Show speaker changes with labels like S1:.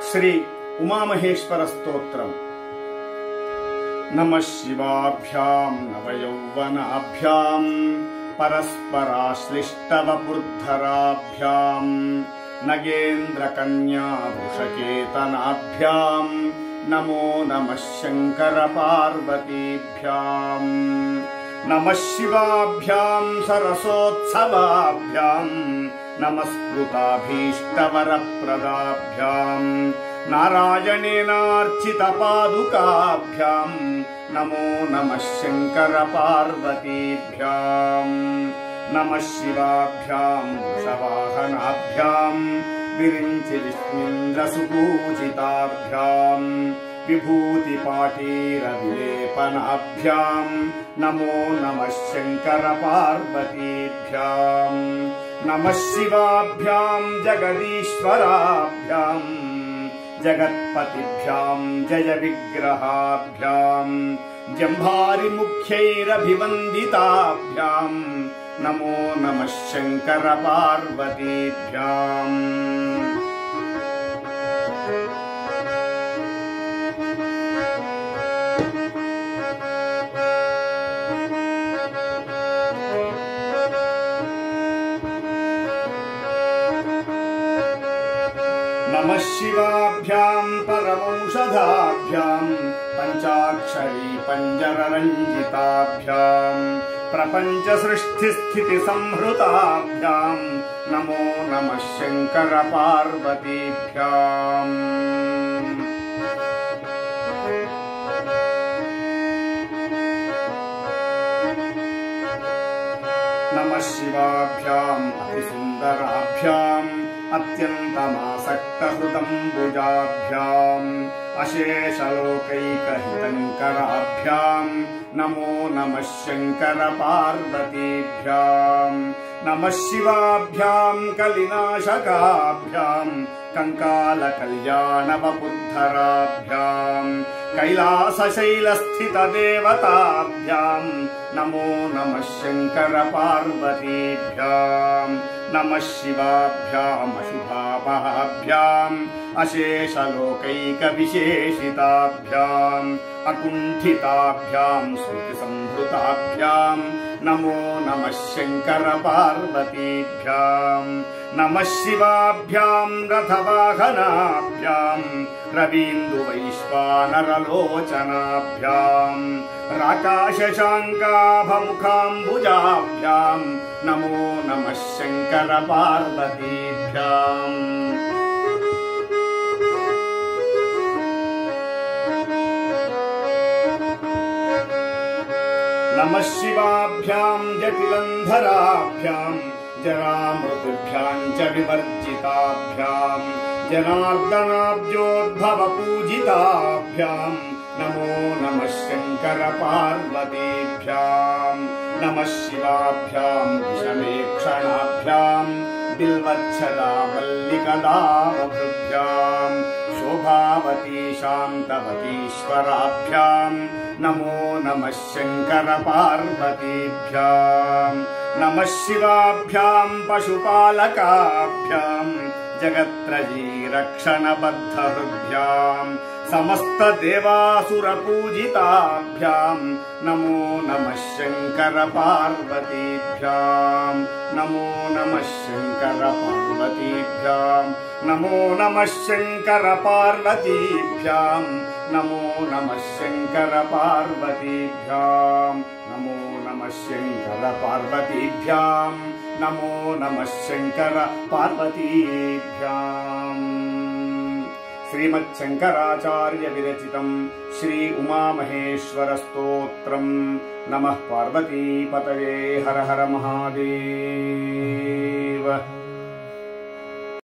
S1: श्री उमामहेश्वर स्तोत्रम्। नमः शिवाभ्याम् नवयौवनाभ्याम् परस्पराश्लिष्टवपुर्धराभ्याम् नगेन्द्रकन्या वृषकेतनाभ्याम् नमो नमः शंकर पार्वतीभ्याम्। नमः शिवाभ्याम् सरसोत्सवाभ्याम् नमस्कृताभीष्टवरप्रदाभ्याम् नारायणेनार्चितपादुकाभ्याम् नमो नमः शंकर पार्वतीभ्याम्। नमः शिवाभ्याम् वृषवाहनाभ्याम् विरिञ्चिविष्णुन्द्रसुपूजिताभ्याम् विभूतिपाटीरविलेपनाभ्याम् नमो नमः शंकर पार्वतीभ्याम्। नमः शिवाभ्याम् जगदीश्वराभ्याम् जगत्पतिभ्याम् जय विग्रहाभ्याम् जम्भारिमुख्यैरभिवन्दिताभ्याम् नमो नमः शंकर पार्वतीभ्याम्। नमः शिवाभ्याम् परमौषधाभ्याम् पञ्चाक्षरी पञ्जररञ्जिताभ्याम् प्रपञ्च सृष्टिस्थिति संहृताभ्याम् नमो नमः शंकर पार्वतीभ्याम्। नमः शिवाभ्याम् अतिसुन्दराभ्याम् अत्यन्तमासक्तहृदम्बुजाभ्याम् अशेषलोकैकहितङ्कराभ्याम् नमो नमः शंकर पार्वतीभ्याम्। नमः शिवाभ्याम् कलिनाशकाभ्याम् कंकालकल्याणवपुर्धराभ्याम् कैलासशैलस्थितदेवताभ्याम् नमो नमः शंकर पार्वतीभ्याम्। नमः शिवाभ्याम् अशुभापहाभ्याम् अशेषलोकैकविशेषिताभ्याम् अकुण्ठिताभ्याम् श्रुतिसंहृताभ्याम् नमो नमः शंकर पार्वतीभ्याम्। नमः शिवाभ्याम् रथवाहनाभ्याम् रवीन्दुवैश्वानरलोचनाभ्याम् राकाशशाङ्काभमुखाम्बुजाभ्याम् नमो नमः शंकर पार्वतीभ्याम्। नमः शिवाभ्याम् जटिलन्धराभ्याम् जरामृतभ्याम् च विवर्जिताभ्याम् जनार्दनाब्जोद्भवपूजिताभ्याम् नमो नमः शंकर पार्वतीभ्याम्। नमः शिवाभ्याम् विषमेक्षणाभ्याम् बिल्वच्छदा मल्लिकदामभृभ्याम् शोभावती शान्तवतीश्वराभ्याम् नमो नमः शंकर पार्वतीभ्याम्। नमः शिवाभ्याम् पशुपालकाभ्याम् जगत्त्रयी रक्षणबद्धहृद्भ्याम् समस्तदेवासुरपूजिताभ्याम् नमो नमः शंकर पार्वतीभ्याम्। नमो नमः शंकर पार्वतीभ्याम्। नमो नमः शंकर पार्वतीभ्याम्। नमो नमः शंकर पार्वतीभ्याम्। नमो नमः शंकर पार्वतीभ्याम्। नमो नमः शंकर पार्वतीभ्याम्। श्रीमच्छंकराचार्य विरचितम् श्री उमामहेश्वर स्तोत्रम्। नमः पार्वतीपतये हर हर महादेव।